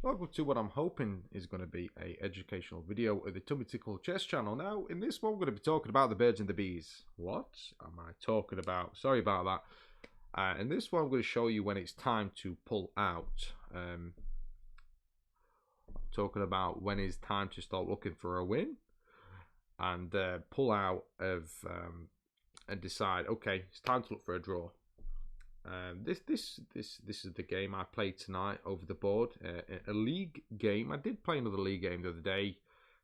Welcome to what I'm hoping is going to be a educational video of the Tummy Tickle Chess channel. Now, in this one, we're going to be talking about the birds and the bees. What am I talking about? Sorry about that. In this one, I'm going to show you when it's time to pull out. I'm talking about when it's time to start looking for a win and pull out of and decide, okay, it's time to look for a draw. This is the game I played tonight over the board. A league game. I did play another league game the other day.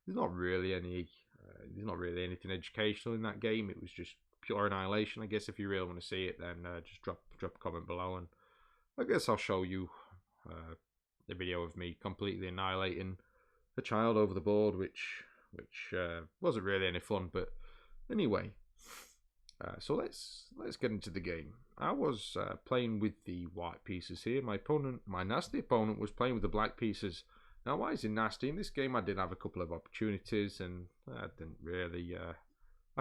There's not really anything educational in that game. It was just pure annihilation. I guess if you really want to see it, then just drop a comment below, and I guess I'll show you the video of me completely annihilating a child over the board, which wasn't really any fun. But anyway. So let's get into the game. I was playing with the white pieces here. My nasty opponent was playing with the black pieces. Now, why is he nasty? In this game, I did have a couple of opportunities, and I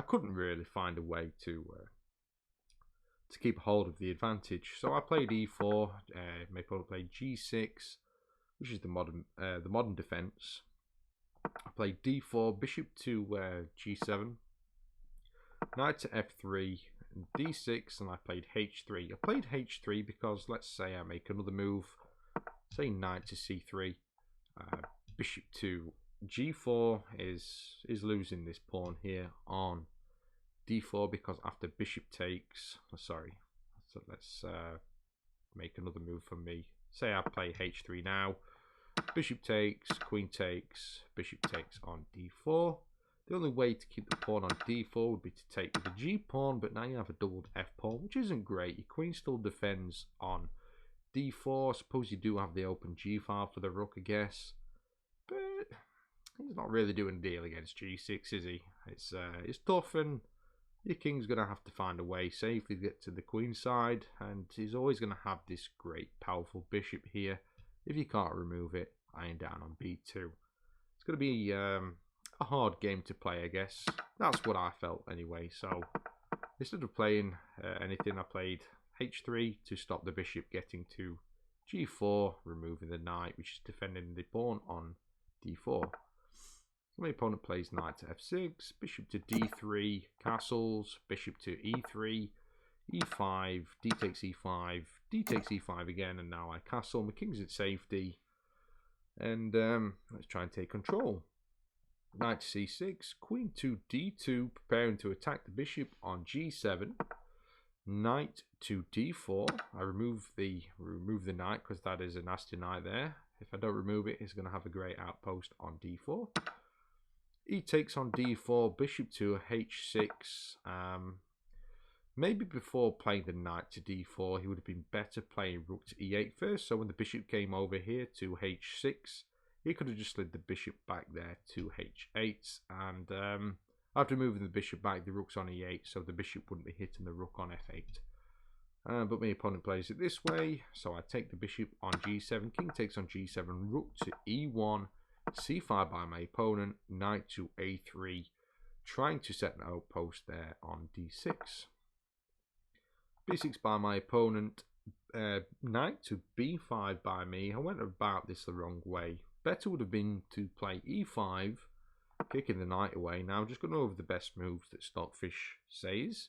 couldn't really find a way to keep hold of the advantage. So I played e4. My opponent played g6, which is the modern defense. I played d4, bishop to g7. Knight to f3, d6, and I played h3. I played h3 because, let's say I make another move, say knight to c3, bishop to g4 is losing this pawn here on d4, because after bishop takes, sorry, so let's make another move for me. Say I play h3 now, bishop takes, queen takes, bishop takes on d4. The only way to keep the pawn on d4 would be to take with the g pawn, but now you have a doubled f pawn, which isn't great. Your queen still defends on d4. I suppose you do have the open g file for the rook, I guess, but he's not really doing a deal against g6, is he? It's tough, and your king's going to have to find a way safely to get to the queen side, and he's always going to have this great powerful bishop here. If you can't remove it, iron down on b2. It's going to be a hard game to play, I guess. That's what I felt anyway. So instead of playing anything, I played h3 to stop the bishop getting to g4, removing the knight, which is defending the pawn on d4. My opponent plays knight to f6, bishop to d3, castles, bishop to e3, e5, d takes e5, d takes e5 again, and now I castle. My king's at safety, and let's try and take control. Knight to c6, queen to d2, preparing to attack the bishop on g7. Knight to d4. I remove the knight because that is a nasty knight there. If I don't remove it, it's going to have a great outpost on d4. E takes on d4, bishop to h6. Maybe before playing the knight to d4, he would have been better playing rook to e8 first. So when the bishop came over here to h6, he could have just slid the bishop back there to h8, and after moving the bishop back, the rook's on e8, so the bishop wouldn't be hitting the rook on f8. But my opponent plays it this way, so I take the bishop on g7, king takes on g7, rook to e1, c5 by my opponent, knight to a3, trying to set an outpost there on d6. b6 by my opponent, knight to b5 by me. I went about this the wrong way. Better would have been to play e5, kicking the knight away. Now I'm just going over the best moves that Stockfish says,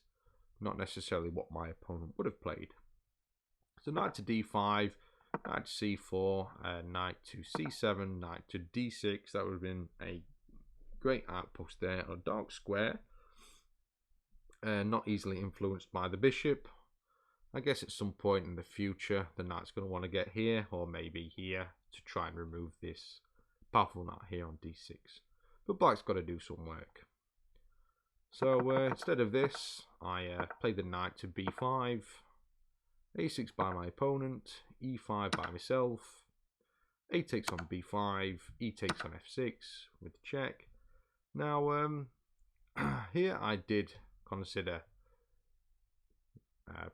not necessarily what my opponent would have played. So knight to d5, knight to c4, knight to c7, knight to d6. That would have been a great outpost there, a dark square, not easily influenced by the bishop. I guess at some point in the future, the knight's going to want to get here, or maybe here, to try and remove this powerful knight here on d6. But black's got to do some work. So instead of this, I play the knight to b5, a6 by my opponent, e5 by myself, a takes on b5, e takes on f6 with the check. Now, here I did consider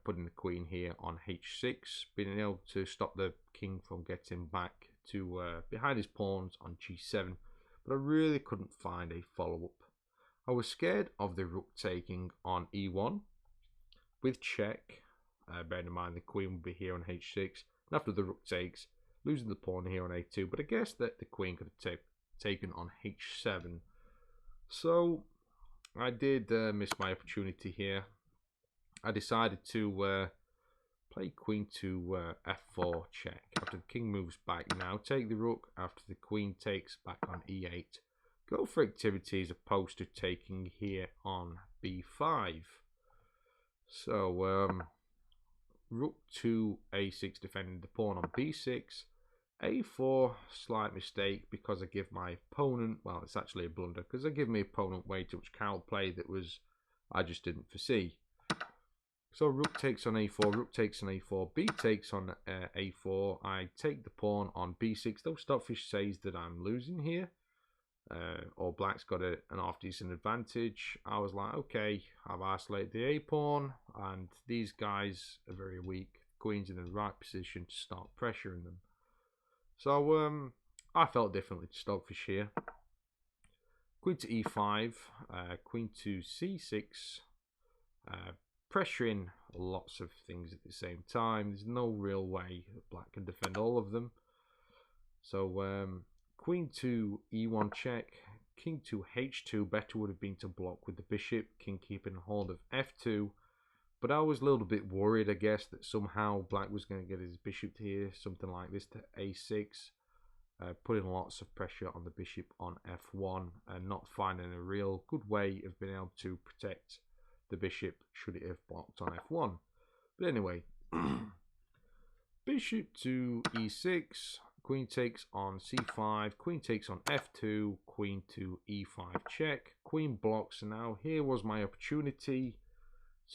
putting the queen here on h6, being able to stop the king from getting back to behind his pawns on g7, but I really couldn't find a follow-up. I was scared of the rook taking on e1 with check, bearing in mind the queen would be here on h6, and after the rook takes, losing the pawn here on a2, but I guess that the queen could have taken on h7. So I did miss my opportunity here. I decided to play queen to f4 check. After the king moves back now, take the rook. After the queen takes back on e8. Go for activity as opposed to taking here on b5. So rook to a6, defending the pawn on b6. a4, slight mistake because I give my opponent, well, it's actually a blunder because I give my opponent way too much counterplay that I just didn't foresee. So rook takes on a4, rook takes on a4, b takes on a4. I take the pawn on b6. Though Stockfish says that I'm losing here, or black's got an half-decent advantage, I was like, okay, I've isolated the a pawn, and these guys are very weak. Queen's in the right position to start pressuring them. So I felt differently to Stockfish here. Queen to e5, queen to c6, pressuring lots of things at the same time. There's no real way that black can defend all of them. So queen to e1 check, king to h2. Better would have been to block with the bishop, king keeping hold of f2. But I was a little bit worried, I guess, that somehow black was going to get his bishop here, something like this to a6, putting lots of pressure on the bishop on f1 and not finding a real good way of being able to protect the bishop should it have blocked on f1. But anyway, bishop to e6, queen takes on c5, queen takes on f2, queen to e5 check, queen blocks. And now here was my opportunity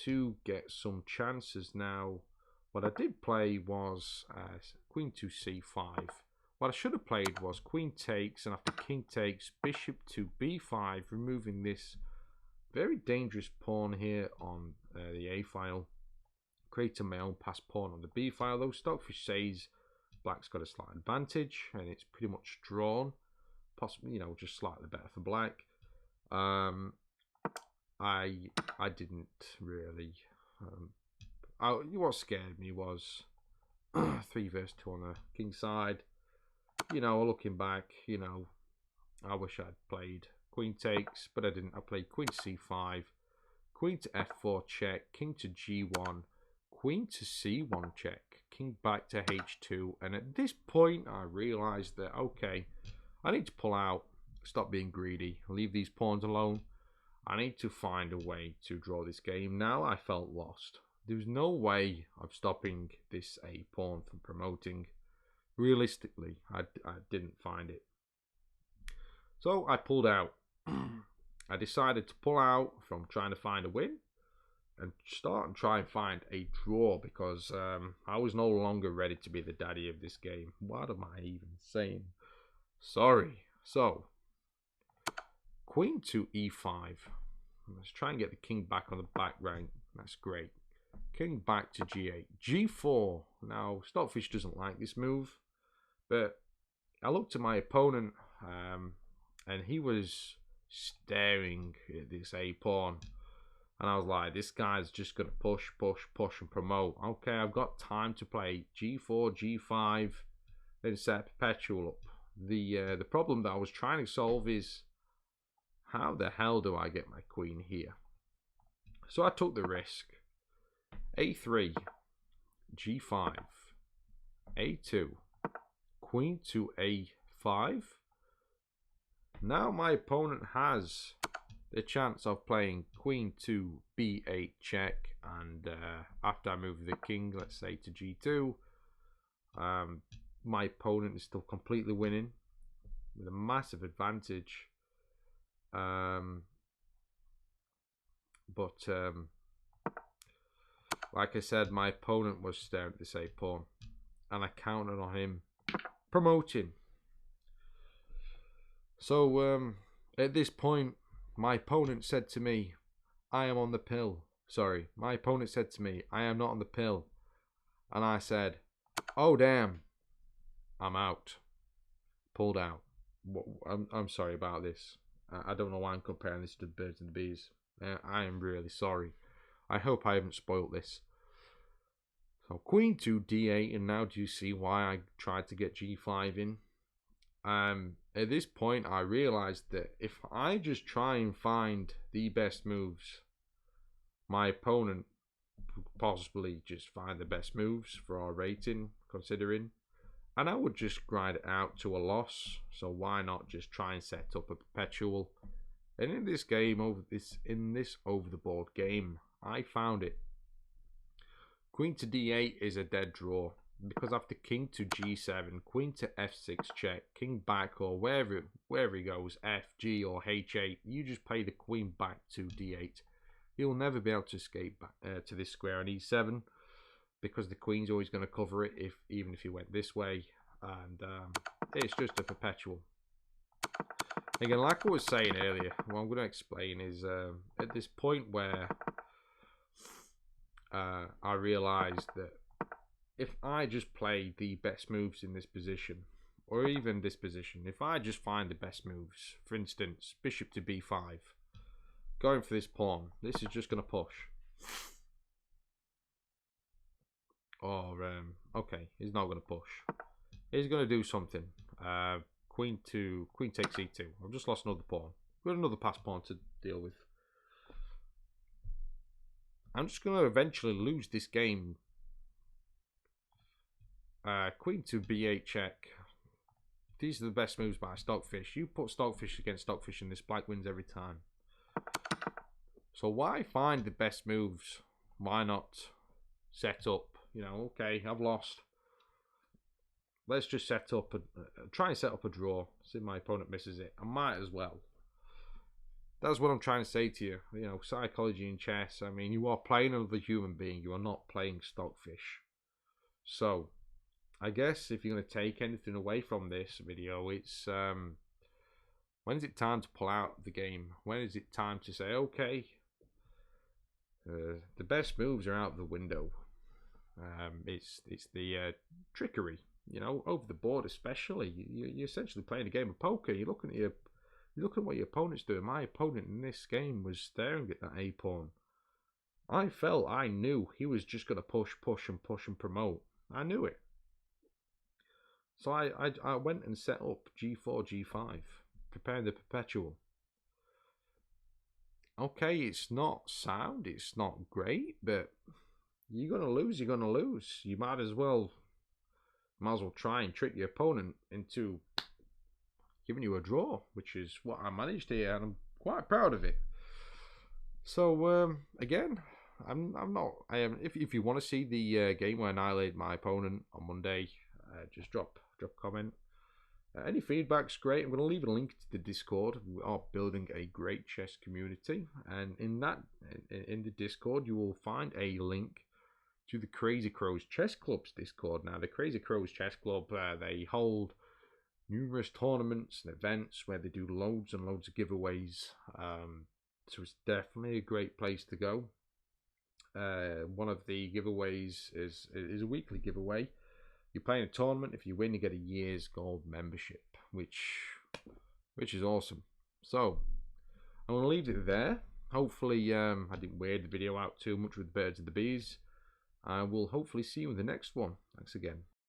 to get some chances. Now what I did play was queen to c5. What I should have played was queen takes, and after king takes, bishop to b5, removing this very dangerous pawn here on the a file, creating my own passed pawn on the b file. Though Stockfish says black's got a slight advantage and it's pretty much drawn, possibly, you know, just slightly better for black. I didn't really. What scared me was 3 versus 2 on the king side. You know, looking back, you know, I wish I'd played queen takes, but I didn't. I played queen to c5, queen to f4 check, king to g1, queen to c1 check, king back to h2. And at this point, I realized that, okay, I need to pull out, stop being greedy, leave these pawns alone. I need to find a way to draw this game. Now I felt lost. There's no way of stopping this a pawn from promoting. Realistically, I didn't find it. So I pulled out. I decided to pull out from trying to find a win and start and try and find a draw, because I was no longer ready to be the daddy of this game. What am I even saying? Sorry. So queen to e5. Let's try and get the king back on the back rank. That's great. King back to g8. g4. Now Stockfish doesn't like this move, but I looked at my opponent and he was staring at this a pawn, and I was like, this guy's just gonna push and promote. Okay, I've got time to play g4, g5, then set perpetual up. The problem that I was trying to solve is, how the hell do I get my queen here? So I took the risk. a3, g5, a2, queen to a5. Now my opponent has the chance of playing queen to b8 check, and after I move the king, let's say to g2, my opponent is still completely winning with a massive advantage. Like I said, my opponent was staring at this a pawn, and I counted on him promoting. So at this point, my opponent said to me, I am on the pill. Sorry, my opponent said to me, I am not on the pill. And I said, oh damn, I'm out. Pulled out. I'm sorry about this. I don't know why I'm comparing this to the birds and the bees. I am really sorry. I hope I haven't spoilt this. So queen to d8, and now do you see why I tried to get g5 in? At this point, I realized that if I just try and find the best moves, my opponent would possibly just find the best moves for our rating, considering, and I would just grind it out to a loss. So why not just try and set up a perpetual? And in this game, in this over the board game, I found it. Queen to d8 is a dead draw, because after king to g7, queen to f6 check, king back, or wherever he goes, f, g, or h8, you just play the queen back to d8. You'll never be able to escape back to this square on e7, because the queen's always going to cover it, even if you went this way, and it's just a perpetual. Again, like I was saying earlier, what I'm going to explain is at this point where I realized that if I just play the best moves in this position, or even this position, if I just find the best moves, for instance, bishop to b5, going for this pawn, this is just going to push. Or, okay, he's not going to push. He's going to do something. Queen takes e2. I've just lost another pawn. We've got another pass pawn to deal with. I'm just going to eventually lose this game. Queen to b8 check. These are the best moves by Stockfish. You put Stockfish against Stockfish and this black wins every time. So why find the best moves? Why not set up? You know, okay, I've lost. Let's just set up try and set up a draw. See if my opponent misses it. I might as well. That's what I'm trying to say to you. You know, psychology in chess. I mean, you are playing another human being. You are not playing Stockfish. So, I guess if you're going to take anything away from this video, it's when is it time to pull out of the game? When is it time to say, okay, the best moves are out the window. It's the trickery, you know, over the board especially. You're essentially playing a game of poker. You're looking at what your opponent's doing. My opponent in this game was staring at that A pawn. I knew he was just going to push and promote. I knew it. So I went and set up g4, g5, preparing the perpetual. Okay, it's not sound, it's not great, but you're going to lose, you're going to lose. You might as well try and trick your opponent into giving you a draw, which is what I managed here, and I'm quite proud of it. So again, if you want to see the game where I annihilated my opponent on Monday, just drop a comment. Any feedback's great. I'm going to leave a link to the Discord. We are building a great chess community, and in the Discord you will find a link to the Crazy Crows Chess Club's Discord. Now, the Crazy Crows Chess Club, they hold numerous tournaments and events where they do loads and loads of giveaways. So it's definitely a great place to go. One of the giveaways is a weekly giveaway. You're playing a tournament. If you win, you get a year's gold membership, which is awesome. So I'm going to leave it there. Hopefully, I didn't weird the video out too much with the birds and the bees. I will hopefully see you in the next one. Thanks again.